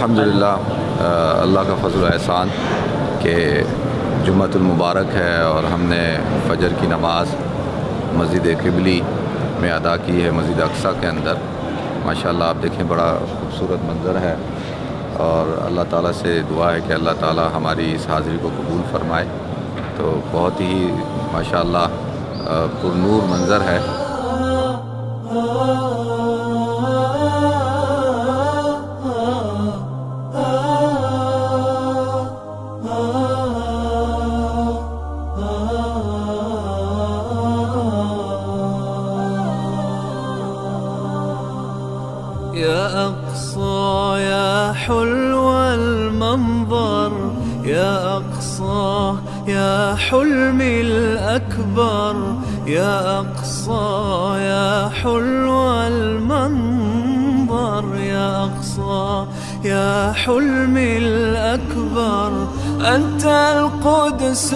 الحمدللہ اللہ کا فضل و احسان کہ جمعۃ المبارک ہے اور ہم نے فجر کی نماز مسجد قبلی میں ادا کی ہے، مسجد اقصیٰ کے اندر۔ ماشاءاللہ آپ دیکھیں بڑا خوبصورت منظر ہے، اور اللہ تعالیٰ سے دعا ہے کہ اللہ تعالیٰ ہماری اس حاضری کو قبول فرمائے۔ تو بہت ہی ماشاءاللہ پر نور منظر ہے۔ يا أقصى يا حلو المنظر، يا أقصى يا حلمي الأكبر، يا أقصى يا حلو المنظر، يا أقصى يا حلمي الأكبر. أنت القدس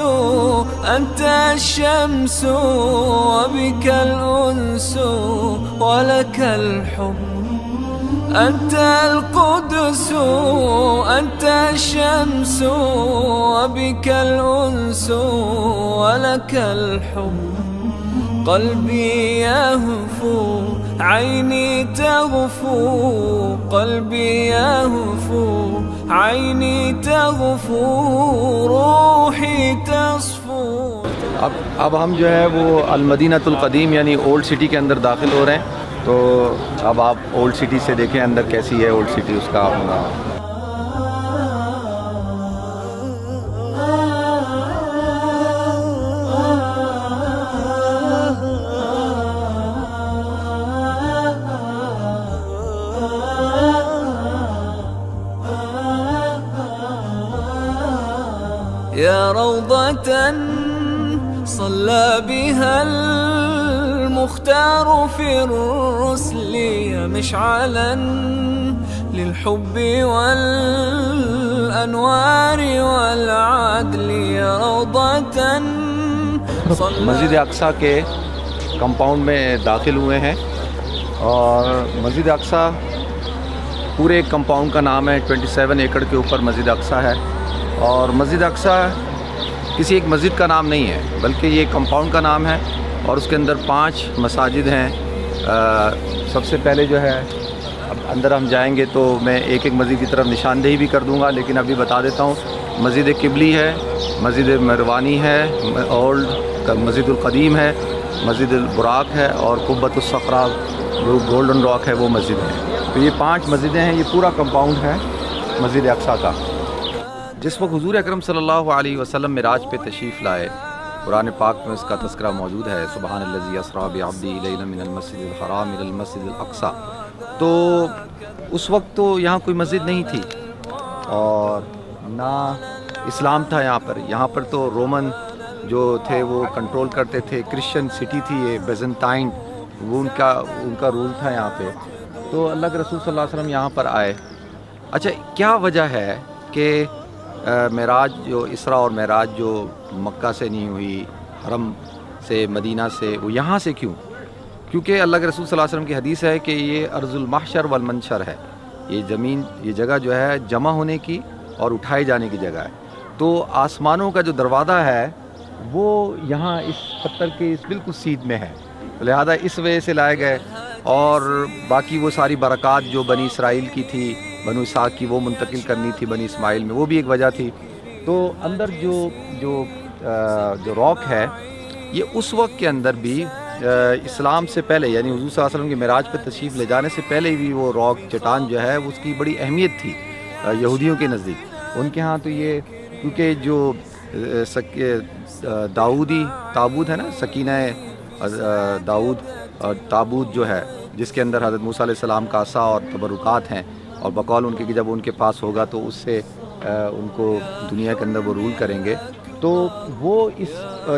أنت الشمس وبك الأنس ولك الحب. أنت القدس أنت الشمس وبك الأنس ولك الحب. قلبي يهفو عيني تغفو، قلبي يهفو عيني تغفو، روحي تصفو. اب ہم جو ہے وہ المدینۃ القدیم یعنی اولڈ سٹی کے اندر داخل ہو رہے ہیں۔ تو اب آپ اولڈ سٹی سے دیکھیں اندر کیسی ہے اولڈ سٹی، اس کا اپنا يا روضة صلى بها المختار في الرسل، يا مشعلا للحب والأنوار والعدل، يا روضة مسجد اقصیٰ کے کمپاؤنڈ میں داخل ہوئے ہیں، اور مسجد اقصیٰ پورے کمپاؤنڈ کا نام ہے، 27 ایکڑ کے اوپر مسجد اقصیٰ ہے۔ اور مسجد اقصیٰ کسی ایک مسجد کا نام نہیں ہے، بلکہ یہ کمپاؤنڈ کا نام ہے، اور اس کے اندر 5 مساجد ہیں۔ سب سے پہلے جو ہے اب اندر ہم جائیں گے تو میں ایک ایک مسجد کی طرف نشاندہی بھی کر دوں گا، لیکن ابھی بتا دیتا ہوں۔ مسجد قبلی ہے، مسجد مروانی ہے، اولڈ مسجد القدیم ہے، مسجد البراق ہے، اور قبۃ الصخرہ جو گولڈن راک ہے وہ مسجد ہے۔ تو یہ 5 مسجدیں ہیں، یہ پورا کمپاؤنڈ ہے مسجد اقصیٰ کا۔ جس وقت حضور اکرم صلی اللہ علیہ وسلم معراج پہ تشریف لائے، قرآن پاک میں اس کا تذکرہ موجود ہے، سبحان الذی اسریٰ بعبدہ لیلا من المسجد الحرام الی المسجد الاقصیٰ۔ تو اس وقت تو یہاں کوئی مسجد نہیں تھی، اور نہ اسلام تھا یہاں پر تو رومن جو تھے وہ کنٹرول کرتے تھے، کرسچن سٹی تھی یہ بیزنٹائن، وہ ان کا رول تھا یہاں پہ۔ تو اللہ کے رسول صلی اللہ علیہ وسلم یہاں پر آئے۔ اچھا، کیا وجہ ہے کہ معراج جو اسراء اور معراج جو مکہ سے نہیں ہوئی، حرم سے مدینہ سے، وہ یہاں سے کیوں؟ کیونکہ اللہ کے رسول صلی اللہ علیہ وسلم کی حدیث ہے کہ یہ ارض المحشر والمنشر ہے، یہ زمین، یہ جگہ جو ہے جمع ہونے کی اور اٹھائے جانے کی جگہ ہے۔ تو آسمانوں کا جو دروازہ ہے وہ یہاں اس پتھر کے اس بالکل سیدھ میں ہے، لہذا اس وجہ سے لائے گئے۔ اور باقی وہ ساری برکات جو بنی اسرائیل کی تھی، بنو اسحاق کی، وہ منتقل کرنی تھی بنی اسماعیل میں، وہ بھی ایک وجہ تھی۔ تو اندر جو راک ہے، یہ اس وقت کے اندر بھی اسلام سے پہلے، یعنی حضور صلی اللہ علیہ وسلم کے معراج پہ تشریف لے جانے سے پہلے بھی وہ راک چٹان جو ہے اس کی بڑی اہمیت تھی یہودیوں کے نزدیک۔ ان کے ہاں تو یہ کیونکہ جو داؤدی تابوت ہے نا، سکینہ داؤد تابوت جو ہے، جس کے اندر حضرت موسیٰ علیہ السلام کا عصا اور تبرکات ہیں، اور بقول ان کے کہ جب ان کے پاس ہوگا تو اس سے ان کو دنیا کے اندر وہ رول کریں گے۔ تو وہ اس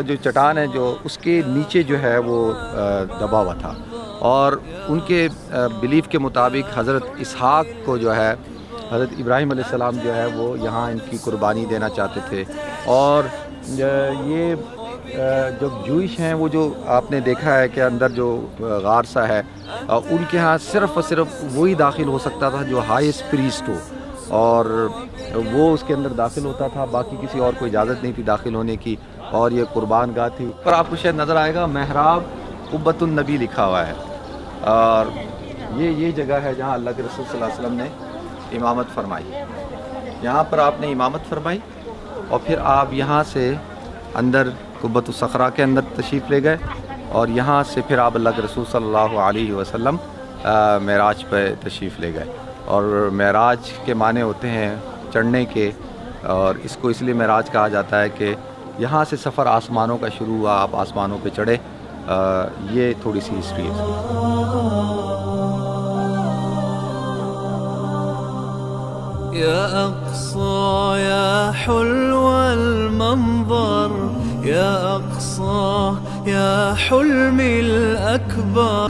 جو چٹان ہے جو اس کے نیچے جو ہے وہ دبا ہوا تھا، اور ان کے بلیف کے مطابق حضرت اسحاق کو جو ہے، حضرت ابراہیم علیہ السلام جو ہے وہ یہاں ان کی قربانی دینا چاہتے تھے۔ اور یہ جو جوئش ہیں، وہ جو آپ نے دیکھا ہے کہ اندر جو غار سا ہے، ان کے ہاں صرف اور صرف وہی داخل ہو سکتا تھا جو ہائیسٹ پریسٹ ہو، اور وہ اس کے اندر داخل ہوتا تھا، باقی کسی اور کو اجازت نہیں تھی داخل ہونے کی، اور یہ قربان گاہ تھی۔ پر آپ کو شاید نظر آئے گا محراب قبۃ النبی لکھا ہوا ہے، اور یہ جگہ ہے جہاں اللہ کے رسول صلی اللہ علیہ وسلم نے امامت فرمائی۔ یہاں پر آپ نے امامت فرمائی، اور پھر آپ یہاں سے اندر قبۃ الصخرہ کے اندر تشریف لے گئے، اور یہاں سے پھر آپ اللہ کے رسول صلی اللہ علیہ وسلم معراج پہ تشریف لے گئے۔ اور معراج کے معنی ہوتے ہیں چڑھنے کے، اور اس کو اس لیے معراج کہا جاتا ہے کہ یہاں سے سفر آسمانوں کا شروع ہوا، آپ آسمانوں پہ چڑھے۔ یہ تھوڑی سی ہسٹری ہے۔ يا أقصى يا حلو المنظر، يا أقصى يا حلمي الأكبر،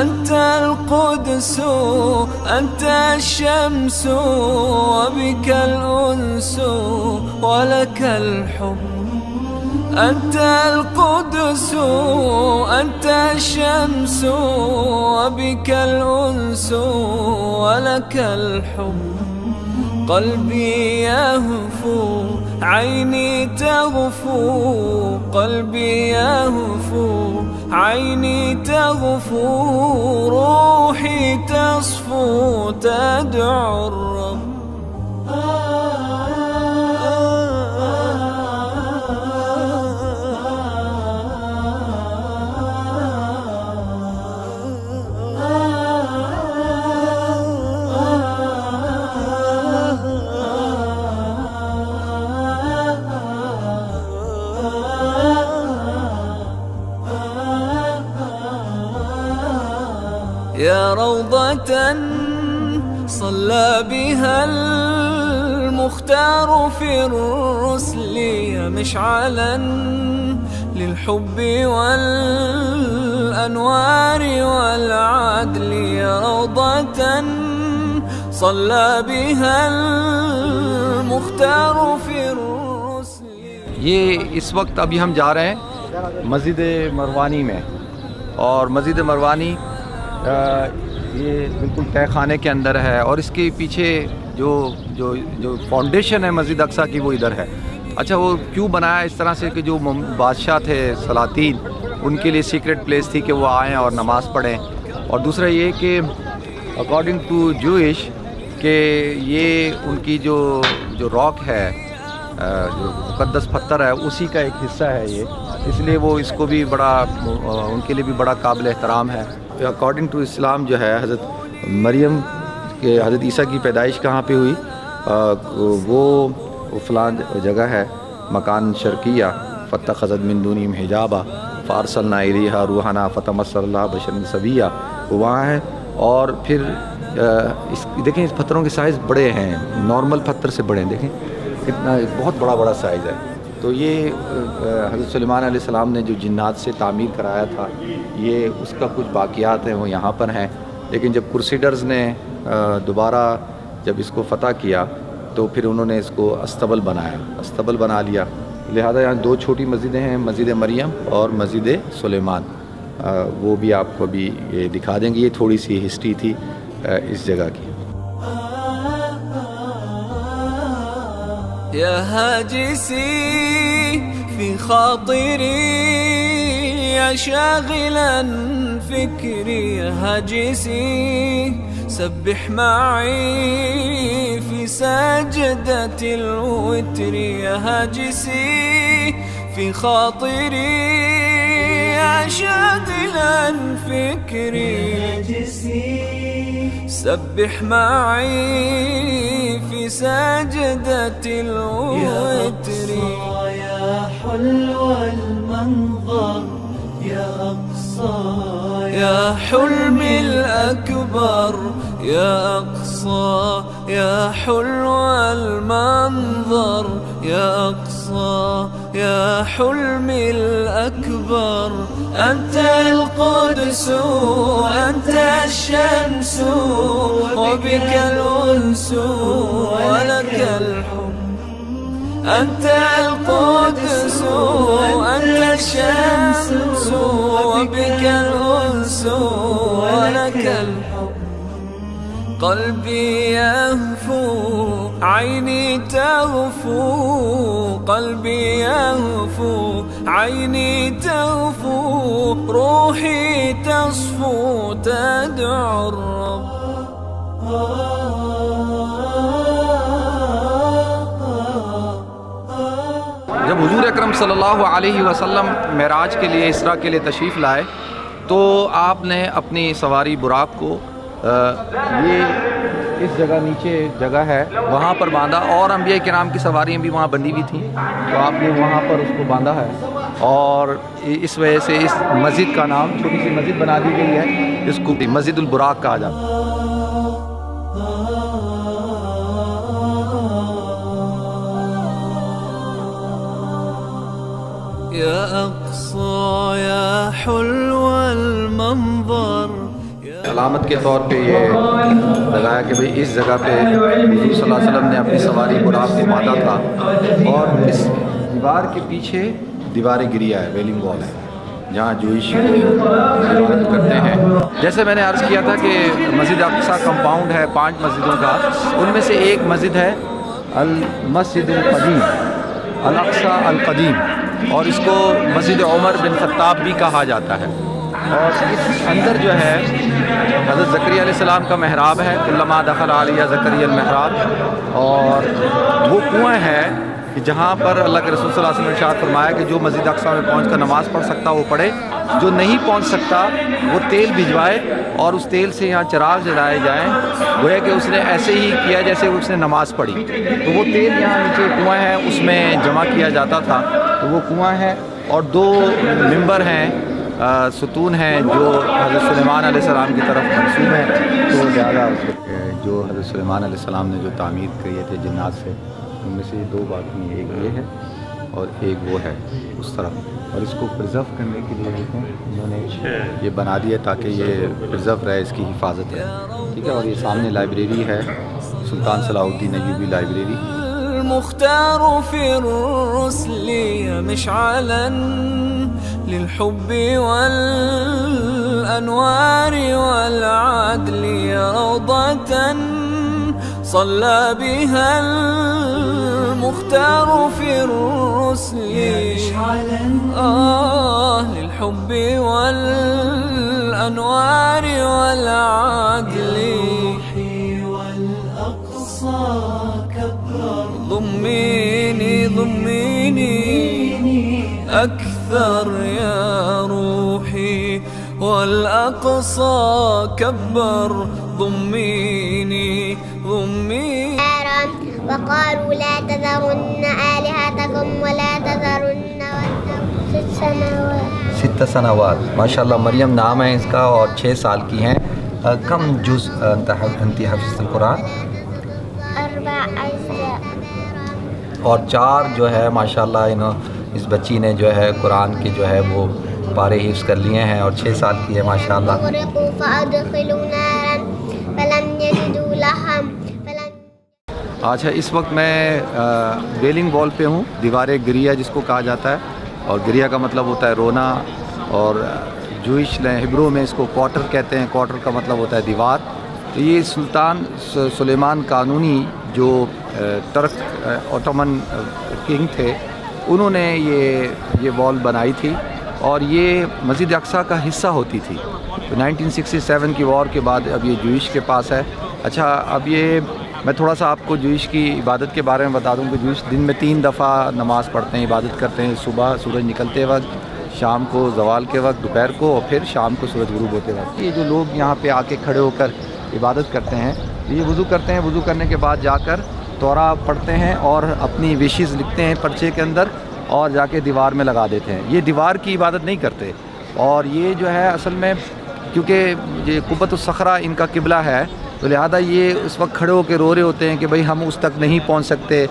أنت القدس أنت الشمس وبك الأنس ولك الحب، أنت القدس أنت الشمس وبك الأنس ولك الحب، قلبي يهفو عيني تغفو، قلبي يهفو عيني تغفو، روحي تصفو تدعو الرب. يا روضة صلى بها المختار في الرسل، يا مشعلا للحب والأنوار والعدل، يا روضة صلى بها المختار في الرسل. یہ اس وقت ابھی ہم جا رہے ہیں مسجد مروانی میں، اور مسجد مروانی یہ بالکل تہہ خانے کے اندر ہے، اور اس کے پیچھے جو فاؤنڈیشن ہے مسجد اقصیٰ کی وہ ادھر ہے۔ اچھا، وہ کیوں بنایا اس طرح سے کہ جو بادشاہ تھے سلاطین، ان کے لیے سیکرٹ پلیس تھی کہ وہ آئیں اور نماز پڑھیں، اور دوسرا یہ کہ اکارڈنگ ٹو جوئش کہ یہ ان کی جو راک ہے، جو مقدس پتھر ہے، اسی کا ایک حصہ ہے یہ، اس لیے وہ اس کو بھی بڑا ان کے لیے بھی بڑا قابل احترام ہے۔ اکارڈنگ ٹو اسلام جو ہے حضرت مریم کے، حضرت عیسیٰ کی پیدائش کہاں پہ ہوئی، وہ فلاں جگہ ہے، مکان شرقیہ، فاتخذت من دونہم حجابا فارسلنا الیہا روحنا فتمثل لہا بشرا سویا، وہ وہاں ہے۔ اور پھر دیکھیں اس پتھروں کے سائز بڑے ہیں، نارمل پتھر سے بڑے ہیں، دیکھیں کتنا بہت بڑا سائز ہے۔ تو یہ حضرت سلیمان علیہ السلام نے جو جنات سے تعمیر کرایا تھا، یہ اس کا کچھ باقیات ہیں وہ یہاں پر ہیں، لیکن جب کرسیڈرز نے دوبارہ جب اس کو فتح کیا تو پھر انہوں نے اس کو استبل بنا لیا، لہذا یہاں دو چھوٹی مسجدیں ہیں، مسجد مریم اور مسجد سلیمان، وہ بھی آپ کو بھی یہ دکھا دیں گے۔ یہ تھوڑی سی ہسٹری تھی اس جگہ کی۔ يا هاجسي في خاطري يا شاغلا فكري، يا هاجسي سبح معي في سجدة الوتر، يا هاجسي في خاطري يا شاغلا فكري، سبح معي في سجدة الوتر. يا حلو المنظر يا أقصى يا حلمي الأكبر، يا أقصى يا حلو المنظر، يا أقصى يا حلمي الأكبر، أنت القدس أنت الشمس وبك الأنس ولك الحب، أنت القدس أنت الشمس وبك الأنس ولك الحب، قلبي يهفو عيني تغفو قلبي يهفو عيني تغفو روحي تصفو تدعو الرب. جب حضور اکرم صلی اللہ علیہ وسلم معراج کے لیے اسراء کے لیے تشریف لائے تو آپ نے اپنی سواری براق کو یہ اس جگہ نیچے جگہ ہے وہاں پر باندھا، اور انبیاء کرام کی سواریاں بھی وہاں بندھی ہوئی تھیں، تو آپ نے وہاں پر اس کو باندھا ہے، اور اس وجہ سے اس مسجد کا نام، چھوٹی سی مسجد بنا دی گئی ہے، اس کو مسجد البراق کہا جاتا ہے۔ يا أقصى يا حلو المنظر. علامت کے طور پہ یہ لگایا کہ بھئی اس جگہ پہ حضور صلی اللہ علیہ وسلم نے اپنی سواری براق کو باندھا تھا، اور اس دیوار کے پیچھے دیوار گریہ ہے، ویلنگ وال ہے، جہاں جوئش عبادت کرتے ہیں۔ جیسے میں نے عرض کیا تھا کہ مسجد اقصیٰ کمپاؤنڈ ہے 5 مسجدوں کا، ان میں سے ایک مسجد ہے المسجد القدیم، الاقصیٰ القدیم، اور اس کو مسجد عمر بن خطاب بھی کہا جاتا ہے۔ اور اس اندر جو ہے حضرت زکریا علیہ السلام کا محراب ہے، کلما دخل علیہ زکریا المحراب، اور وہ کنواں ہے کہ جہاں پر اللہ کے رسول صلی اللہ علیہ وسلم نے ارشاد فرمایا کہ جو مسجد اقصیٰ میں پہنچ کر نماز پڑھ سکتا وہ پڑھے، جو نہیں پہنچ سکتا وہ تیل بھجوائے اور اس تیل سے یہاں چراغ جلائے جائیں، گویا کہ اس نے ایسے ہی کیا جیسے اس نے نماز پڑھی۔ تو وہ تیل یہاں نیچے کنواں ہے اس میں جمع کیا جاتا تھا، تو وہ کنواں ہے، اور 2 ممبر ہیں، ستون ہیں جو حضرت سلیمان علیہ السلام کی طرف منسوب ہیں، تو لہٰذا جو حضرت سلیمان علیہ السلام نے جو تعمیر کیے تھے جنات سے، ان میں سے 2 باقی ہیں، ایک یہ ہے اور ایک وہ ہے اس طرف، اور اس کو پرزرو کرنے کے لیے انہوں نے یہ بنا دیا تاکہ یہ پرزرو رہے، اس کی حفاظت ہے، ٹھیک ہے۔ اور یہ سامنے لائبریری ہے، سلطان صلاح الدین ایوبی لائبریری۔ المختار في الرسل مشعلا للحب والأنوار والعدل روضة صلى بها المختار في الرسل للحب والأنوار والعدل والأقصى كبر ضميني ضميني أكثر يا روحي والأقصى كبر ضميني ضميني. وقالوا لا تذرن آلهتكم ولا تذرن ودا 6 سنوات. ماشاء اللہ مریم نام ہے اس کا، اور 6 سال کی ہیں. کم جز انت حفظت القرآن؟ 4 أجزاء. اور 4 جو ہے ماشاءاللہ اس بچی نے جو ہے قرآن کے جو ہے وہ پارے حفظ کر لیے ہیں، اور 6 سال کی ہے ماشاءاللہ. غرقوا فأدخلوا نارا فلم يجدوا لهم. اچھا، اس وقت میں ویلنگ وال پہ ہوں، دیوار گریہ جس کو کہا جاتا ہے، اور گریہ کا مطلب ہوتا ہے رونا، اور جوئش ہبرو میں اس کو کوارٹر کہتے ہیں، کوارٹر کا مطلب ہوتا ہے دیوار. تو یہ سلطان سلیمان قانونی جو ترک اوٹومن کنگ تھے، انہوں نے یہ وال بنائی تھی، اور یہ مسجد اقصیٰ کا حصہ ہوتی تھی. 1967 کی وار کے بعد اب یہ جوئش کے پاس ہے. اچھا، اب یہ میں تھوڑا سا آپ کو جوئش کی عبادت کے بارے میں بتا دوں کہ جوئش دن میں 3 دفعہ نماز پڑھتے ہیں، عبادت کرتے ہیں. صبح سورج نکلتے وقت، شام کو زوال کے وقت، دوپہر کو، اور پھر شام کو سورج غروب ہوتے وقت. یہ جو لوگ یہاں پہ آ کے کھڑے ہو کر عبادت کرتے ہیں، یہ وضو کرتے ہیں، وضو کرنے کے بعد جا کر تورا پڑھتے ہیں اور اپنی وشز لکھتے ہیں پرچے کے اندر، اور جا کے دیوار میں لگا دیتے ہیں. یہ دیوار کی عبادت نہیں کرتے، اور یہ جو ہے اصل میں کیونکہ یہ قبۃ الصخرہ ان کا قبلہ ہے، تو لہذا یہ اس وقت کھڑے ہو کے رو رہے ہوتے ہیں کہ بھئی ہم اس تک نہیں پہنچ سکتے.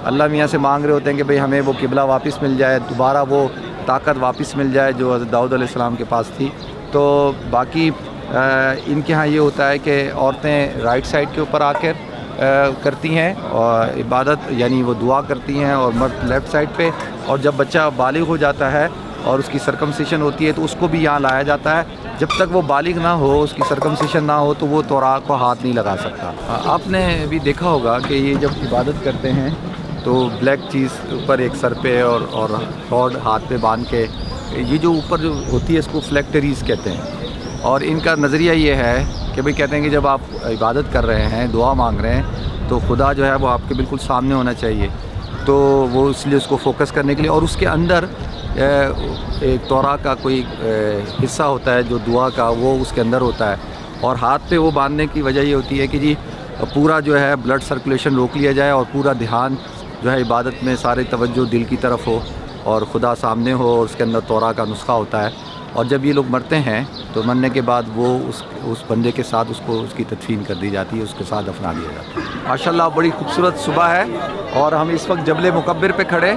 اللہ میاں سے مانگ رہے ہوتے ہیں کہ بھئی ہمیں وہ قبلہ واپس مل جائے، دوبارہ وہ طاقت واپس مل جائے جو حضرت داؤد علیہ السلام کے پاس تھی. تو باقی ان کے ہاں یہ ہوتا ہے کہ عورتیں رائٹ سائڈ کے اوپر آ کر کرتی ہیں اور عبادت، یعنی وہ دعا کرتی ہیں، اور مرد لیفٹ سائڈ پہ. اور جب بچہ بالغ ہو جاتا ہے اور اس کی سرکمسیشن ہوتی ہے تو اس کو بھی یہاں لایا جاتا ہے جب تک وہ بالغ نہ ہو، اس کی سرکمسیشن نہ ہو، تو وہ توراق کو ہاتھ نہیں لگا سکتا۔ آپ نے بھی دیکھا ہوگا کہ یہ جب عبادت کرتے ہیں تو بلیک چیز اوپر ایک سر پہ اور راڈ ہاتھ پہ باندھ کے، یہ جو اوپر جو ہوتی ہے اس کو فلیکٹریز کہتے ہیں، اور ان کا نظریہ یہ ہے کہ بھئی کہتے ہیں کہ جب آپ عبادت کر رہے ہیں، دعا مانگ رہے ہیں، تو خدا جو ہے وہ آپ کے بالکل سامنے ہونا چاہیے، تو وہ اس لیے اس کو فوکس کرنے کے لیے، اور اس کے اندر ایک توراق کا کوئی حصہ ہوتا ہے جو دعا کا، وہ اس کے اندر ہوتا ہے، اور ہاتھ پہ وہ باندھنے کی وجہ یہ ہوتی ہے کہ جی پورا جو ہے بلڈ سرکولیشن روک لیا جائے، اور پورا دھیان جو ہے عبادت میں سارے توجہ دل کی طرف ہو، اور خدا سامنے ہو، اور اس کے اندر توراق کا نسخہ ہوتا ہے، اور جب یہ لوگ مرتے ہیں تو مرنے کے بعد وہ اس بندے کے ساتھ اس کی تدفین کر دی جاتی ہے، اس کے ساتھ دفنا دیا جاتا ہے۔ ماشاءاللہ بڑی خوبصورت صبح ہے، اور ہم اس وقت جبل مکبر پہ کھڑے۔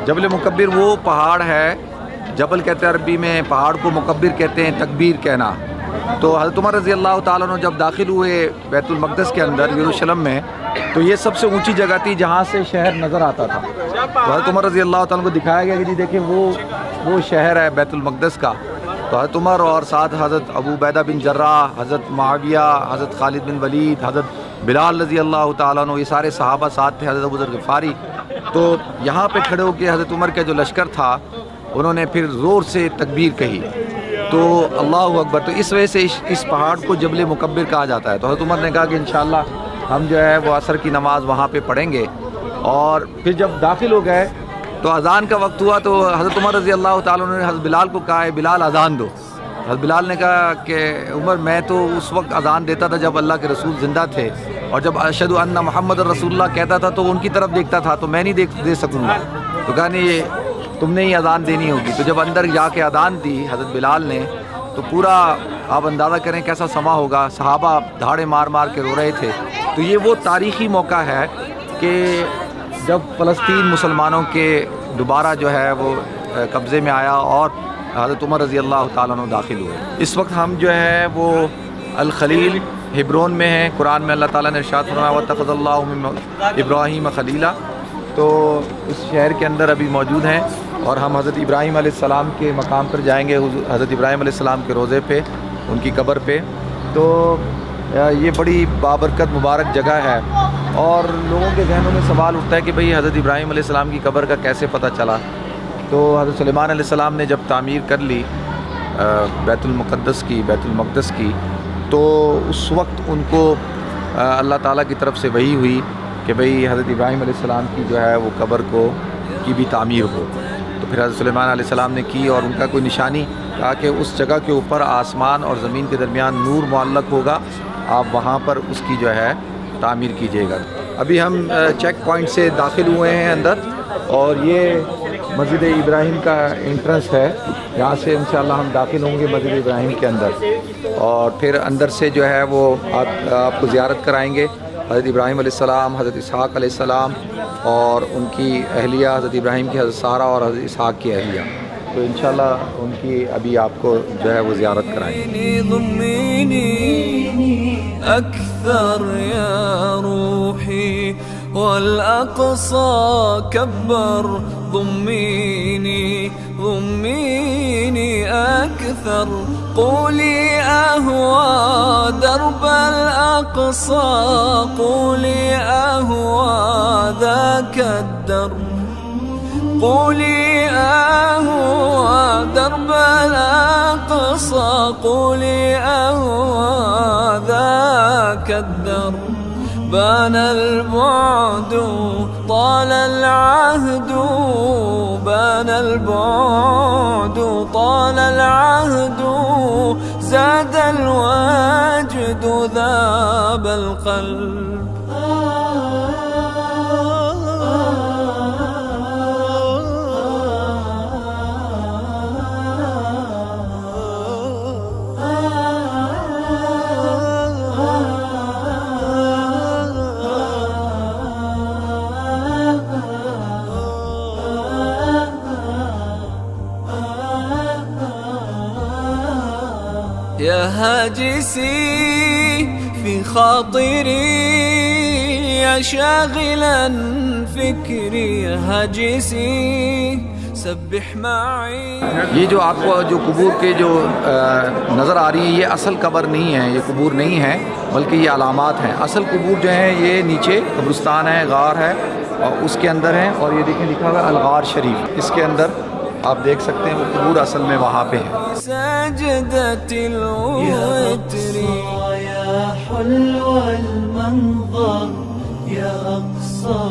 جبل مکبر وہ پہاڑ ہے، جبل کہتے ہیں عربی میں، پہاڑ کو مکبر کہتے ہیں، تکبیر کہنا۔ تو حضرت عمر رضی اللہ تعالیٰ عنہ جب داخل ہوئے بیت المقدس کے اندر یروشلم میں، تو یہ سب سے اونچی جگہ تھی جہاں سے شہر نظر آتا تھا۔ تو حضرت عمر رضی اللہ تعالیٰ عنہ کو دکھایا گیا کہ جی دیکھیں وہ شہر ہے بیت المقدس کا۔ تو حضرت عمر اور ساتھ حضرت ابو عبیدہ بن جراح، حضرت معاویہ، حضرت خالد بن ولید، حضرت بلال رضی اللہ تعالیٰ عنہ، یہ سارے صحابہ ساتھ تھے، حضرت ابو ذر غفاری۔ تو یہاں پہ کھڑے ہو کے حضرت عمر کا جو لشکر تھا، انہوں نے پھر زور سے تکبیر کہی، تو اللہ اکبر۔ تو اس وجہ سے اس پہاڑ کو جبل مکبر کہا جاتا ہے۔ تو حضرت عمر نے کہا کہ انشاءاللہ ہم جو ہے وہ عصر کی نماز وہاں پہ پڑھیں گے، اور پھر جب داخل ہو گئے تو اذان کا وقت ہوا، تو حضرت عمر رضی اللہ تعالیٰ عنہ نے حضرت بلال کو کہا ہے بلال اذان دو۔ حضرت بلال نے کہا کہ عمر میں تو اس وقت اذان دیتا تھا جب اللہ کے رسول زندہ تھے، اور جب اشہد ان محمد رسول اللہ کہتا تھا تو ان کی طرف دیکھتا تھا، تو میں نہیں دے سکوں گا۔ تو کہا نہیں، یہ تم نے ہی اذان دینی ہوگی۔ تو جب اندر جا کے اذان دی حضرت بلال نے، تو پورا آپ اندازہ کریں کیسا سما ہوگا، صحابہ دھاڑے مار مار کے رو رہے تھے۔ تو یہ وہ تاریخی موقع ہے کہ جب فلسطین مسلمانوں کے دوبارہ جو ہے وہ قبضے میں آیا، اور حضرت عمر رضی اللہ تعالیٰ عنہ داخل ہوئے۔ اس وقت ہم جو ہے وہ الخلیل ہبرون میں ہیں۔ قرآن میں اللہ تعالیٰ نے ارشاد فرمایا وَاتَّخَذَ اللَّهُ مِن ابراہیم خلیلا، تو اس شہر کے اندر ابھی موجود ہیں، اور ہم حضرت ابراہیم علیہ السلام کے مقام پر جائیں گے، حضرت ابراہیم علیہ السلام کے روضے پہ، ان کی قبر پہ۔ تو یہ بڑی بابرکت مبارک جگہ ہے، اور لوگوں کے ذہنوں میں سوال اٹھتا ہے کہ بھئی حضرت ابراہیم علیہ السلام کی قبر کا کیسے پتہ چلا؟ تو حضرت سلیمان علیہ السلام نے جب تعمیر کر لی بیت المقدس کی، تو اس وقت ان کو اللہ تعالیٰ کی طرف سے وحی ہوئی کہ بھئی حضرت ابراہیم علیہ السلام کی جو ہے وہ قبر کی بھی تعمیر ہو۔ تو پھر حضرت سلیمان علیہ السلام نے کی، اور ان کا کوئی نشانی کہا کہ اس جگہ کے اوپر آسمان اور زمین کے درمیان نور معلق ہوگا، آپ وہاں پر اس کی جو ہے تعمیر کیجیے گا۔ ابھی ہم چیک پوائنٹ سے داخل ہوئے ہیں اندر، اور یہ مسجد ابراہیم کا انٹرنس ہے، یہاں سے انشاءاللہ ہم داخل ہوں گے مسجد ابراہیم کے اندر، اور پھر اندر سے جو ہے وہ آپ کو زیارت کرائیں گے حضرت ابراہیم علیہ السلام، حضرت اسحاق علیہ السلام، اور ان کی اہلیہ حضرت ابراہیم کی حضرت سارہ اور حضرت اسحاق کی اہلیہ۔ تو انشاءاللہ ان کی ابھی آپ کو جو ہے وہ زیارت کرائیں گے۔ أكثر يا روحي والأقصى كبر ضميني أكثر قولي أهوى درب الأقصى قولي أهوى ذاك الدرب قولي أهوى درب الأقصى قولي أهوى ذاك الدرب بان البعد طال العهد بان البعد طال العهد زاد الوجد ذاب القلب يا هاجسي في خاطري يا شاغلا فكري يا هاجسي سبح معي. یہ جو آپ کو جو قبور کے جو نظر آ رہی ہے یہ اصل قبر نہیں ہے، یہ قبور نہیں ہے بلکہ یہ علامات ہیں. اصل قبور جو ہیں یہ نیچے قبرستان ہے، غار ہے اور اس کے اندر ہیں. اور یہ دیکھیں لکھا ہوا ہے الغار شریف، اس کے اندر آپ دیکھ سکتے ہیں وہ قبور اصل میں وہاں پہ ہے. سجدة الوتر يا حلو المنظر يا أقصى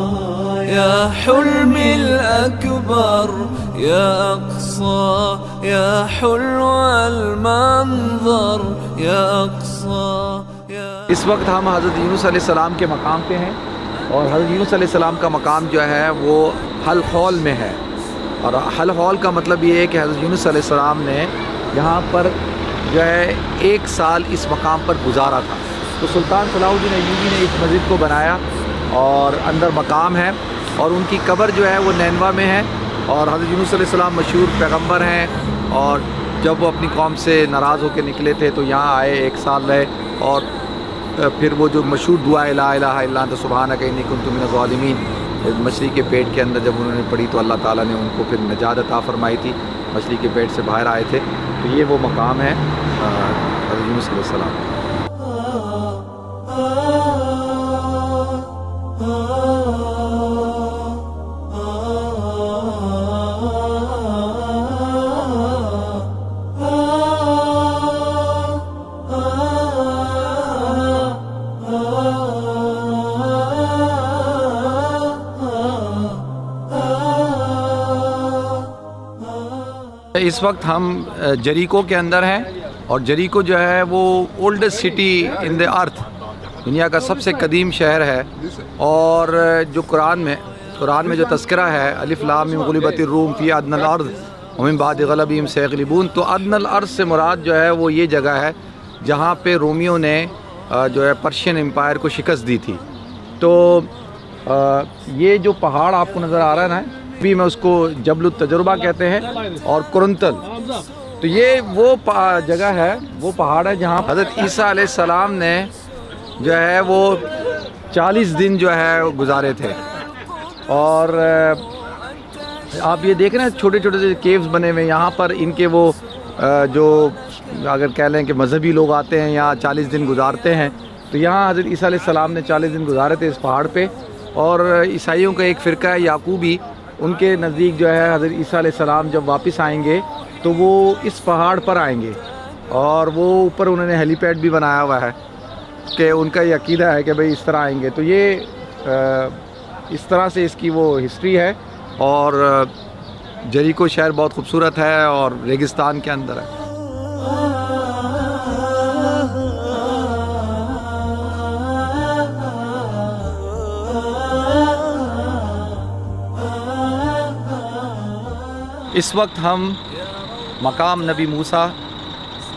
يا حلمي الأكبر يا أقصى يا حلو المنظر يا أقصى يا. اس وقت ہم حضرت یونس علیہ السلام کے مقام پہ ہیں اور حضرت یونس علیہ السلام کا مقام جو ہے وہ حل حول میں ہے. اور حل حول کا مطلب یہ ہے کہ حضرت یونس علیہ السلام نے یہاں پر جو ہے 1 سال اس مقام پر گزارا تھا. تو سلطان صلاح الدین ایوبی نے اس مسجد کو بنایا اور اندر مقام ہے اور ان کی قبر جو ہے وہ نینوا میں ہے. اور حضرت یونس علیہ السلام مشہور پیغمبر ہیں اور جب وہ اپنی قوم سے ناراض ہو کے نکلے تھے تو یہاں آئے، 1 سال رہے اور پھر وہ جو مشہور دعا لا الہ الا انت سبحانک انی کنت من الظالمین مچھلی کے پیٹ کے اندر جب انہوں نے پڑھی تو اللہ تعالیٰ نے ان کو پھر نجات عطا فرمائی تھی، مچھلی کے پیٹ سے باہر آئے تھے. تو یہ وہ مقام ہے حضرت یونس علیہ السلام. اس وقت ہم جریکو کے اندر ہیں اور جریکو جو ہے وہ اولڈسٹ سٹی ان دی ارتھ، دنیا کا سب سے قدیم شہر ہے. اور جو قرآن میں جو تذکرہ ہے الف لام میم غلبت الروم فی ادنی الارض ومن بعد غلبہم سیغلبون، تو ادنی الارض سے مراد جو ہے وہ یہ جگہ ہے جہاں پہ رومیوں نے جو ہے پرشین امپائر کو شکست دی تھی. تو یہ جو پہاڑ آپ کو نظر آ رہا ہے نا، بھی میں اس کو جبل التجربہ کہتے ہیں اور کرنتل، تو یہ وہ جگہ ہے، وہ پہاڑ ہے جہاں حضرت عیسیٰ علیہ السلام نے جو ہے وہ 40 دن جو ہے گزارے تھے. اور آپ یہ دیکھ رہے ہیں چھوٹے چھوٹے سے کیوز بنے ہوئے یہاں پر، ان کے وہ جو اگر کہہ لیں کہ مذہبی لوگ آتے ہیں یہاں 40 دن گزارتے ہیں. تو یہاں حضرت عیسیٰ علیہ السلام نے 40 دن گزارے تھے اس پہاڑ پہ. اور عیسائیوں کا ایک فرقہ ہے یعقوبی، ان کے نزدیک جو ہے حضرت عیسیٰ علیہ السلام جب واپس آئیں گے تو وہ اس پہاڑ پر آئیں گے اور وہ اوپر انہوں نے ہیلی پیڈ بھی بنایا ہوا ہے کہ ان کا یہ عقیدہ ہے کہ بھئی اس طرح آئیں گے. تو یہ اس طرح سے اس کی وہ ہسٹری ہے. اور جریکو شہر بہت خوبصورت ہے اور ریگستان کے اندر ہے. اس وقت ہم مقام نبی موسیٰ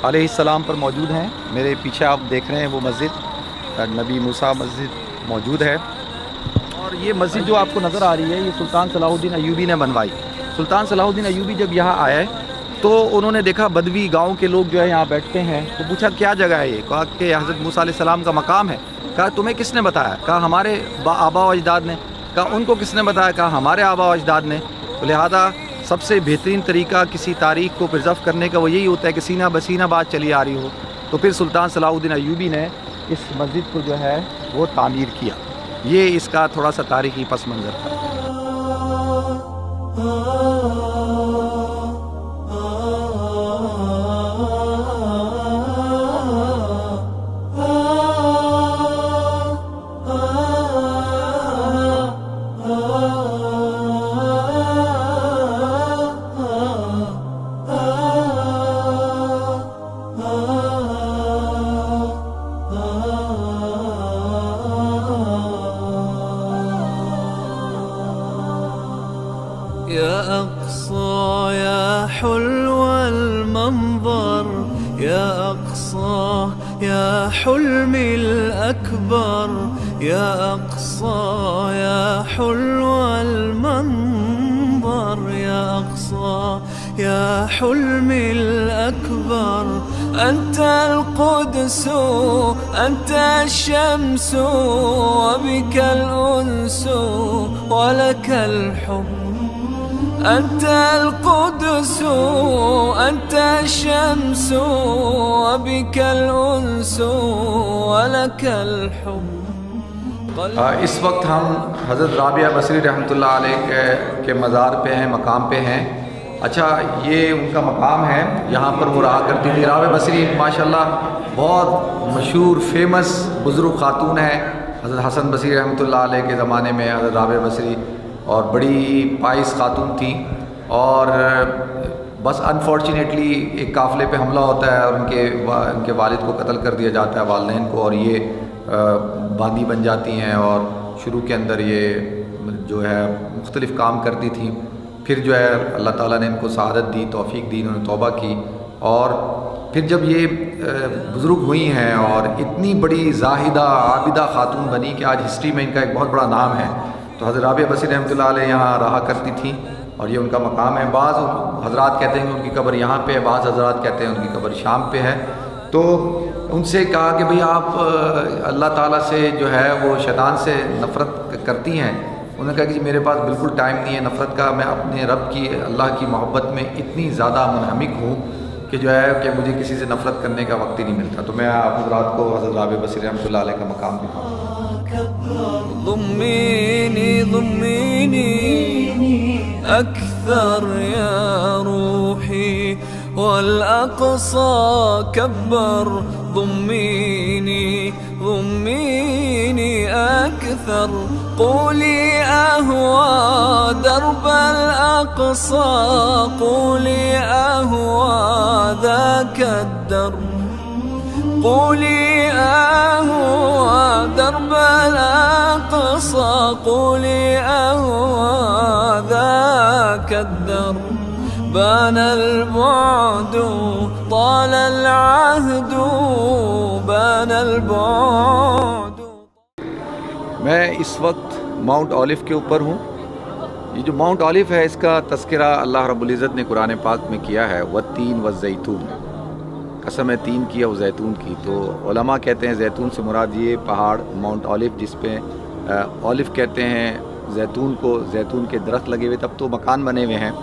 علیہ السلام پر موجود ہیں. میرے پیچھے آپ دیکھ رہے ہیں وہ مسجد نبی موسیٰ مسجد موجود ہے. اور یہ مسجد جو آپ کو نظر آ رہی ہے یہ سلطان صلاح الدین ایوبی نے بنوائی. سلطان صلاح الدین ایوبی جب یہاں آئے تو انہوں نے دیکھا بدوی گاؤں کے لوگ جو ہے یہاں بیٹھتے ہیں. تو پوچھا کیا جگہ ہے یہ؟ کہا کہ حضرت موسیٰ علیہ السلام کا مقام ہے. کہا تمہیں کس نے بتایا؟ کہا ہمارے آبا و اجداد نے. کہا ان کو کس نے بتایا؟ کہا ہمارے آبا و اجداد نے. تو لہٰذا سب سے بہترین طریقہ کسی تاریخ کو پرزرو کرنے کا وہ یہی ہوتا ہے کہ سینہ بسینہ بات چلی آ رہی ہو. تو پھر سلطان صلاح الدین ایوبی نے اس مسجد کو جو ہے وہ تعمیر کیا. یہ اس کا تھوڑا سا تاریخی پس منظر تھا. يا أقصى يا حلو المنظر يا أقصى يا حلمي الأكبر يا أقصى يا حلو المنظر يا أقصى يا حلمي الأكبر أنت القدس أنت الشمس وبك الأنس ولك الحب أنت القدس أنت الشمس وبك الأنس ولك الحب. اس وقت ہم حضرت رابعہ بصری رحمۃ اللہ علیہ کے مزار پہ ہیں، مقام پہ ہیں. اچھا یہ ان کا مقام ہے، یہاں پر وہ رہا کرتی تھی. رابعہ بصری ماشاءاللہ بہت مشہور فیمس بزرگ خاتون ہے. حضرت حسن بصری رحمۃ اللہ علیہ کے زمانے میں حضرت رابعہ بصری اور بڑی پائس خاتون تھی. اور بس انفارچونیٹلی ایک قافلے پہ حملہ ہوتا ہے اور ان کے والد کو قتل کر دیا جاتا ہے، والدین کو، اور یہ باندی بن جاتی ہیں. اور شروع کے اندر یہ جو ہے مختلف کام کرتی تھیں. پھر جو ہے اللہ تعالیٰ نے ان کو سعادت دی، توفیق دی، انہوں نے توبہ کی. اور پھر جب یہ بزرگ ہوئی ہیں اور اتنی بڑی زاہدہ عابدہ خاتون بنی کہ آج ہسٹری میں ان کا ایک بہت بڑا نام ہے. تو حضرت رابعہ بصری رحمۃ اللہ علیہ یہاں رہا کرتی تھیں اور یہ ان کا مقام ہے. بعض حضرات کہتے ہیں کہ ان کی قبر یہاں پہ ہے، بعض حضرات کہتے ہیں ان کی قبر شام پہ ہے. تو ان سے کہا کہ بھئی آپ اللہ تعالیٰ سے جو ہے وہ شیطان سے نفرت کرتی ہیں. انہوں نے کہا کہ جی میرے پاس بالکل ٹائم نہیں ہے نفرت کا، میں اپنے رب کی اللہ کی محبت میں اتنی زیادہ منہمک ہوں کہ جو ہے کہ مجھے کسی سے نفرت کرنے کا وقت ہی نہیں ملتا. تو میں آپ حضرات کو حضرت رابعہ بصری رحمۃ اللہ علیہ کا مقام دکھاؤں. ضميني ضميني أكثر يا روحي والأقصى كبر. ضميني ضميني أكثر قولي أهوى درب الأقصى قولي أهوى ذاك الدرب قولي أهوى درب الأقصى قولي أهوى ذاك الدرب. بان البعد طال العهد بان البعد. میں اس وقت ماؤنٹ اولیف کے اوپر ہوں. یہ جو ماؤنٹ اولیف ہے اس کا تذکرہ اللہ رب العزت نے قرآن پاک میں کیا ہے، والتین والزیتون، قسم ہے تین کی اور زیتون کی. تو علماء کہتے ہیں زیتون سے مراد یہ پہاڑ ماؤنٹ اولیف جس پہ اولیف کہتے ہیں زیتون کو، زیتون کے درخت لگے ہوئے، تب تو مکان بنے ہوئے ہیں.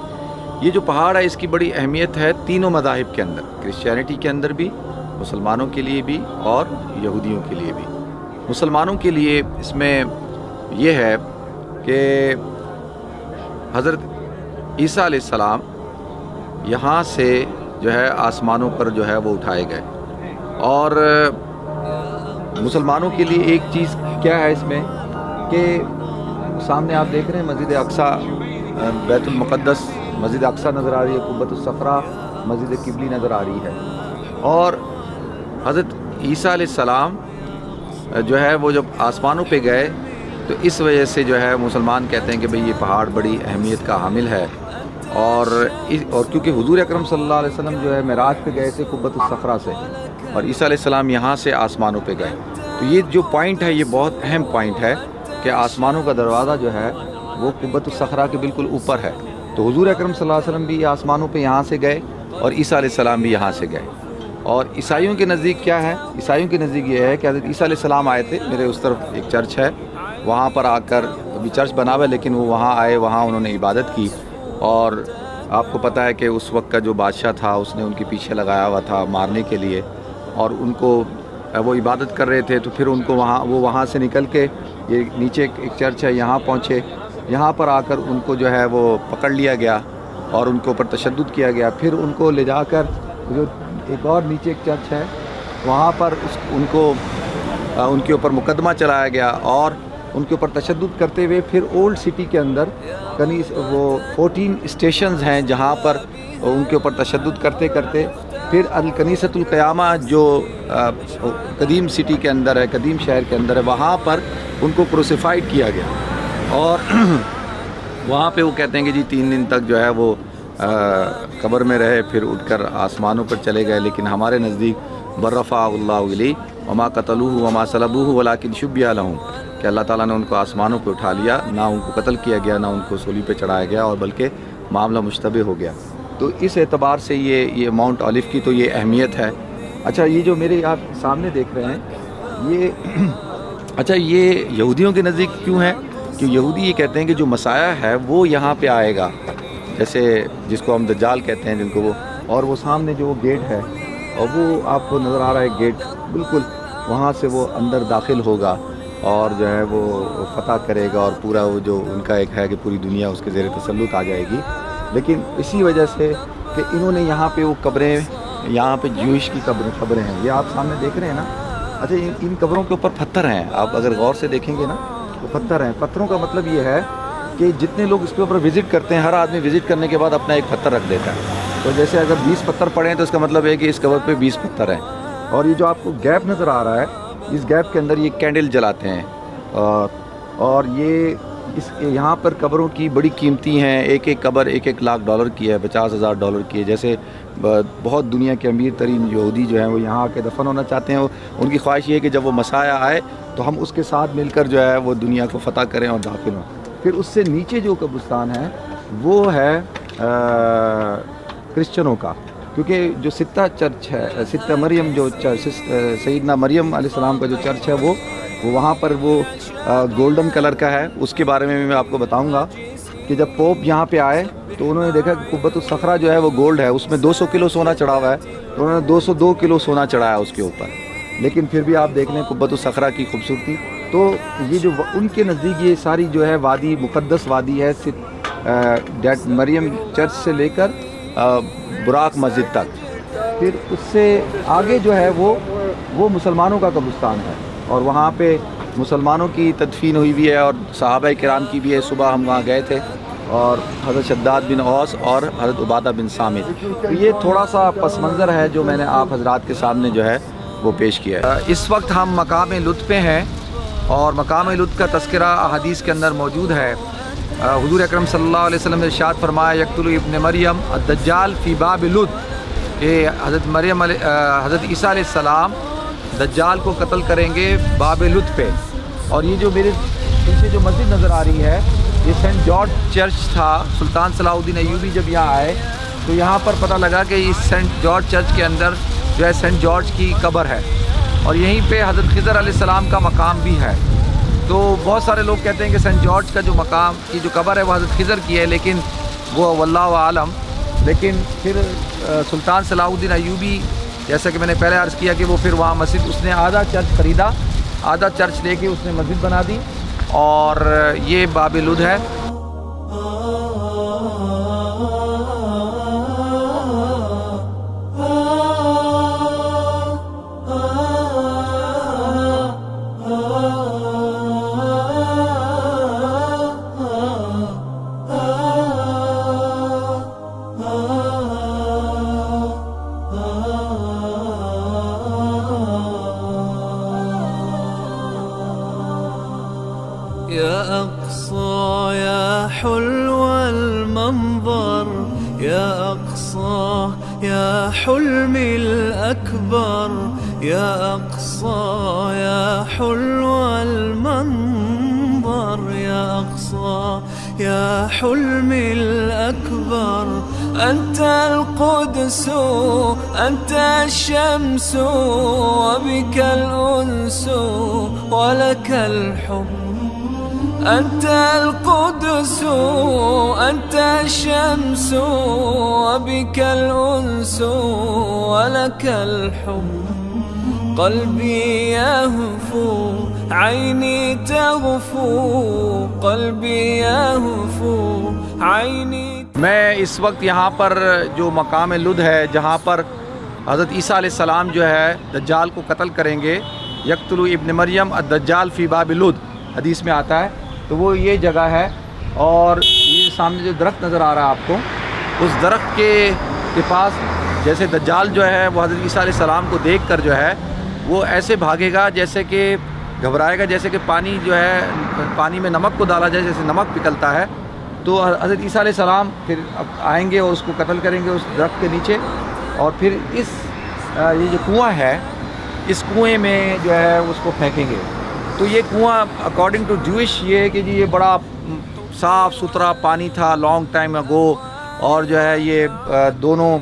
یہ جو پہاڑ ہے اس کی بڑی اہمیت ہے تینوں مذاہب کے اندر، کرسچینٹی کے اندر بھی، مسلمانوں کے لیے بھی اور یہودیوں کے لیے بھی. مسلمانوں کے لیے اس میں یہ ہے کہ حضرت عیسیٰ علیہ السلام یہاں سے جو ہے آسمانوں پر جو ہے وہ اٹھائے گئے. اور مسلمانوں کے لیے ایک چیز کیا ہے اس میں کہ سامنے آپ دیکھ رہے ہیں مسجد اقصیٰ، بیت المقدس، مسجد اقصیٰ نظر آ رہی ہے، قبۃ الصخرہ، مسجد قبلی نظر آ رہی ہے. اور حضرت عیسیٰ علیہ السلام جو ہے وہ جب آسمانوں پہ گئے تو اس وجہ سے جو ہے مسلمان کہتے ہیں کہ بھئی یہ پہاڑ بڑی اہمیت کا حامل ہے. اور کیونکہ حضور اکرم صلی اللہ علیہ وسلم جو ہے معراج پہ گئے تھے قبۃ الصخرہ سے، اور عیسیٰ علیہ السلام یہاں سے آسمانوں پہ گئے. تو یہ جو پوائنٹ ہے یہ بہت اہم پوائنٹ ہے کہ آسمانوں کا دروازہ جو ہے وہ قبۃ الصخرہ کے بالکل اوپر ہے. تو حضور اکرم صلی اللہ علیہ وسلم بھی آسمانوں پہ یہاں سے گئے اور عیسیٰ علیہ السلام بھی یہاں سے گئے. اور عیسائیوں کے نزدیک کیا ہے؟ عیسائیوں کے نزدیک یہ ہے کہ حضرت عیسیٰ علیہ السلام آئے تھے، میرے اس طرف ایک چرچ ہے، وہاں پر آ کر ابھی چرچ بنا ہوا ہے لیکن وہ وہاں آئے، وہاں انہوں نے عبادت کی. اور آپ کو پتہ ہے کہ اس وقت کا جو بادشاہ تھا اس نے ان کے پیچھے لگایا ہوا تھا مارنے کے لیے، اور ان کو وہ عبادت کر رہے تھے. تو پھر ان کو وہاں سے نکل کے یہ نیچے ایک چرچ ہے یہاں پہنچے. یہاں پر آ کر ان کو جو ہے وہ پکڑ لیا گیا اور ان کے اوپر تشدد کیا گیا. پھر ان کو لے جا کر جو ایک اور نیچے ایک چرچ ہے وہاں پر ان کے اوپر مقدمہ چلایا گیا اور ان کے اوپر تشدد کرتے ہوئے پھر اولڈ سٹی کے اندر وہ 14 اسٹیشنز ہیں جہاں پر ان کے اوپر تشدد کرتے کرتے پھر الکنیسۃ القیامہ جو قدیم سٹی کے اندر ہے، قدیم شہر کے اندر ہے، وہاں پر ان کو کروسیفائڈ کیا گیا. اور وہاں پہ وہ کہتے ہیں کہ جی 3 دن تک جو ہے وہ قبر میں رہے، پھر اٹھ کر آسمانوں پر چلے گئے. لیکن ہمارے نزدیک برفع اللہ علیہ وما قتلوہ وما صلبوہ ولکن شبیہ لہم، کہ اللہ تعالیٰ نے ان کو آسمانوں پہ اٹھا لیا، نہ ان کو قتل کیا گیا، نہ ان کو صلیب پہ چڑھایا گیا، اور بلکہ معاملہ مشتبہ ہو گیا. تو اس اعتبار سے یہ ماؤنٹ اولیف کی تو یہ اہمیت ہے. اچھا یہ جو میرے آپ سامنے دیکھ رہے ہیں یہ یہودیوں کے نزدیک کیوں ہے؟ کہ یہودی یہ کہتے ہیں کہ جو مسیح ہے وہ یہاں پہ آئے گا جیسے جس کو ہم دجال کہتے ہیں جن کو وہ، اور وہ سامنے جو وہ گیٹ ہے اور وہ آپ کو نظر آ رہا ہے گیٹ بالکل، وہاں سے وہ اندر داخل ہوگا اور جو ہے وہ فتح کرے گا، اور پورا وہ جو ان کا ایک ہے کہ پوری دنیا اس کے زیر تسلط آ جائے گی۔ لیکن اسی وجہ سے کہ انہوں نے یہاں پہ وہ قبریں، یہاں پہ جوئش کی قبریں ہیں، یہ آپ سامنے دیکھ رہے ہیں نا۔ اچھا ان قبروں کے اوپر پتھر ہیں، آپ اگر غور سے دیکھیں گے نا وہ پتھر ہیں۔ پتھروں کا مطلب یہ ہے کہ جتنے لوگ اس کے اوپر وزٹ کرتے ہیں، ہر آدمی وزٹ کرنے کے بعد اپنا ایک پتھر رکھ دیتا ہے۔ تو جیسے اگر 20 پتھر پڑے ہیں تو اس کا مطلب ہے کہ اس قبر پہ 20 پتھر ہیں۔ اور یہ جو آپ کو گیپ نظر آ رہا ہے، اس گیپ کے اندر یہ کینڈل جلاتے ہیں، اور یہ یہاں پر قبروں کی بڑی قیمتی ہیں۔ ایک ایک قبر $1 لاکھ کی ہے، $50,000 کی ہے۔ جیسے بہت دنیا کے امیر ترین یہودی جو ہیں وہ یہاں آ کے دفن ہونا چاہتے ہیں، ان کی خواہش یہ ہے کہ جب وہ مسیح آئے تو ہم اس کے ساتھ مل کر جو ہے وہ دنیا کو فتح کریں اور داخل ہوں۔ پھر اس سے نیچے جو قبرستان ہے وہ ہے کرسچنوں کا، کیونکہ جو ستہ چرچ ہے، ستہ مریم جو چرچ، سیدنا مریم علیہ السلام کا جو چرچ ہے وہ وہاں پر وہ گولڈن کلر کا ہے۔ اس کے بارے میں آپ کو بتاؤں گا کہ جب پوپ یہاں پہ آئے تو انہوں نے دیکھا کہ قبۃ الصخرہ جو ہے وہ گولڈ ہے، اس میں 200 کلو سونا چڑھا ہوا ہے، تو انہوں نے 202 کلو سونا چڑھایا اس کے اوپر۔ لیکن پھر بھی آپ دیکھ لیں قبۃ الصخرہ کی خوبصورتی۔ تو یہ جو ان کے نزدیک یہ ساری جو ہے وادی مقدس وادی ہے، ڈیٹ مریم چرچ سے لے کر براق مسجد تک۔ پھر اس سے آگے جو ہے وہ مسلمانوں کا قبرستان ہے، اور وہاں پہ مسلمانوں کی تدفین ہوئی بھی ہے اور صحابہ کرام کی بھی ہے۔ صبح ہم وہاں گئے تھے، اور حضرت شداد بن اوس اور حضرت عبادہ بن صامت۔ تو یہ تھوڑا سا پس منظر ہے جو میں نے آپ حضرات کے سامنے جو ہے وہ پیش کیا ہے۔ اس وقت ہم مقام لطف پہ ہیں، اور مقام لطف کا تذکرہ احادیث کے اندر موجود ہے۔ حضور اکرم صلی اللہ علیہ وسلم نے ارشاد فرمایا یقتل ابن مریم الدجال فی باب لطف، کہ حضرت عیسیٰ علیہ السلام دجال کو قتل کریں گے باب لطف پہ۔ اور یہ جو میرے پیچھے جو مسجد نظر آ رہی ہے یہ سینٹ جارج چرچ تھا۔ سلطان صلاح الدین ایوبی جب یہاں آئے تو یہاں پر پتہ لگا کہ اس سینٹ جارج چرچ کے اندر جو ہے سینٹ جارج کی قبر ہے، اور یہیں پہ حضرت خضر علیہ السلام کا مقام بھی ہے۔ تو بہت سارے لوگ کہتے ہیں کہ سینٹ جارج کا جو مقام کی جو قبر ہے وہ حضرت خضر کی ہے، لیکن وہ واللہ عالم۔ لیکن پھر سلطان صلاح الدین ایوبی، جیسا کہ میں نے پہلے عرض کیا کہ وہ پھر وہاں مسجد، اس نے آدھا چرچ خریدا، آدھا چرچ لے کے اس نے مسجد بنا دی، اور یہ باب لد ہے۔ يا أقصى يا حلو المنظر، يا أقصى يا حلمي الأكبر، يا أقصى يا حلو المنظر، يا أقصى يا حلمي الأكبر. أنت القدس أنت الشمس وبك الأنس ولك الحب. أنت القدس أنت الشمس وبك الأنس ولك الحب. قلبي يهفو عيني تغفو، قلبي يهفو عيني. میں اس وقت یہاں پر جو مقام لد ہے جہاں پر حضرت عیسیٰ علیہ السلام جو ہے دجال کو قتل کریں گے، یقتل ابن مریم الدجال فی باب لد حدیث میں آتا ہے، تو وہ یہ جگہ ہے. اور یہ سامنے جو درخت نظر آ رہا ہے آپ کو، اس درخت کے پاس جیسے دجال جو ہے وہ حضرت عیسیٰ علیہ السلام کو دیکھ کر جو ہے وہ ایسے بھاگے گا جیسے کہ گھبرائے گا، جیسے کہ پانی جو ہے پانی میں نمک کو ڈالا جائے جیسے نمک پگھلتا ہے. تو حضرت عیسیٰ علیہ السلام پھر آئیں گے اور اس کو قتل کریں گے اس درخت کے نیچے. اور پھر یہ جو کنواں ہے اس کنویں میں جو ہے اس کو پھینکیں گے. تو یہ کنواں اکارڈنگ ٹو جوئش یہ ہے کہ جی یہ بڑا صاف ستھرا پانی تھا لانگ ٹائم اگو، اور جو ہے یہ دونوں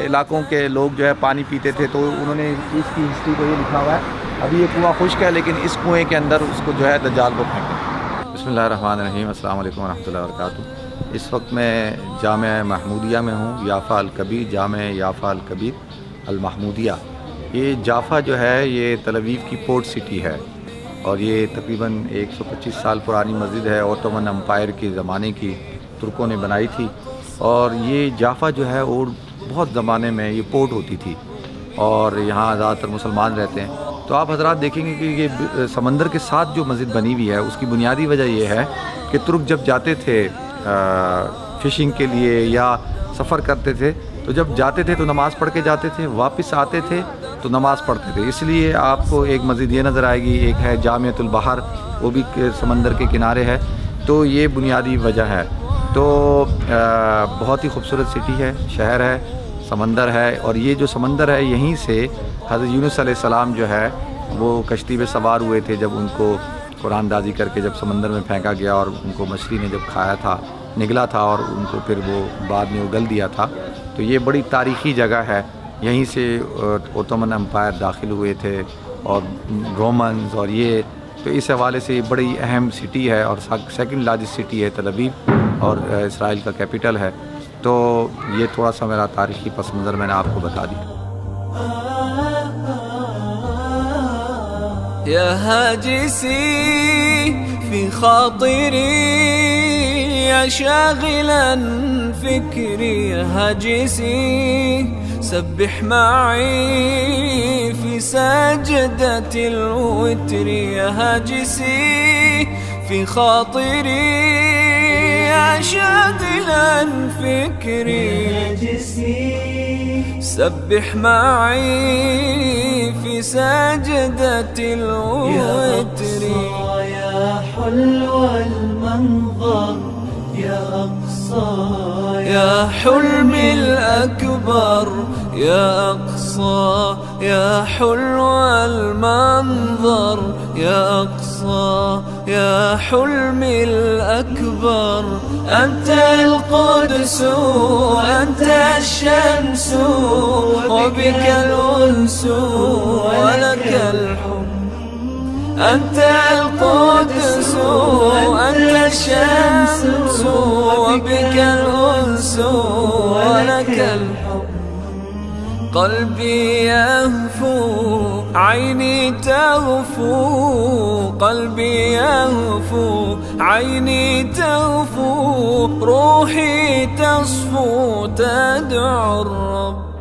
علاقوں کے لوگ جو ہے پانی پیتے تھے. تو انہوں نے اس کی ہسٹری کو یہ لکھا ہوا ہے. ابھی یہ کنواں خشک ہے لیکن اس کنویں کے اندر اس کو جو ہے دجال کو پھینکیں. بسم اللہ الرحمن الرحیم. السلام علیکم ورحمۃ اللہ وبرکاتہ. اس وقت میں جامعہ محمودیہ میں ہوں، یافا الکبیر، جامعہ یافا الکبیر المحمودیہ۔ یہ جافا جو ہے یہ تل ابیب کی پورٹ سٹی ہے، اور یہ تقریباً 125 سال پرانی مسجد ہے، اوٹومن امپائر کے زمانے کی ترکوں نے بنائی تھی۔ اور یہ جافا جو ہے اور بہت زمانے میں یہ پورٹ ہوتی تھی، اور یہاں زیادہ تر مسلمان رہتے ہیں۔ تو آپ حضرات دیکھیں گے کہ یہ سمندر کے ساتھ جو مسجد بنی ہوئی ہے، اس کی بنیادی وجہ یہ ہے کہ ترک جب جاتے تھے فشنگ کے لیے یا سفر کرتے تھے، تو جب جاتے تھے تو نماز پڑھ کے جاتے تھے، واپس آتے تھے تو نماز پڑھتے تھے۔ اس لیے آپ کو ایک مسجد یہ نظر آئے گی، ایک ہے جامعۃ البحر، وہ بھی سمندر کے کنارے ہے۔ تو یہ بنیادی وجہ ہے۔ تو بہت ہی خوبصورت سٹی ہے، شہر ہے، سمندر ہے، اور یہ جو سمندر ہے یہیں سے حضرت یونس علیہ السلام جو ہے وہ کشتی پہ سوار ہوئے تھے، جب ان کو قرآن دازی کر کے جب سمندر میں پھینکا گیا اور ان کو مچھلی نے جب کھایا تھا، نگلا تھا، اور ان کو پھر وہ بعد میں اگل دیا تھا۔ تو یہ بڑی تاریخی جگہ ہے، یہیں سے اوٹومن امپائر داخل ہوئے تھے اور رومنز، اور یہ تو اس حوالے سے یہ بڑی اہم سٹی ہے، اور سیکنڈ لارجسٹ سٹی ہے تل ابیب، اور اسرائیل کا کیپٹل ہے۔ تو یہ تھوڑا سا میرا تاریخی پس منظر میں نے آپ کو بتا دیا۔ يا هاجسي في خاطري يا شاغلا فكري، يا هاجسي سبح معي في سجدة الوتر، يا هاجسي في خاطري يا شاغلا فكري، سبح معي في سجدة الوتر. يا حلو المنظر يا أقصى، يا حلمي الأكبر يا أقصى، يا حلو المنظر يا أقصى، يا حلمي الأكبر. أنت القدس، أنت الشمس، وبك الأنس ولك الحب. أنت القدس، أنت الشمس، وبك الأنس ولك الحب. قلبي يهفو، عيني تغفو، قلبي يهفو، عيني تغفو، روحي تصفو تدعو الرب.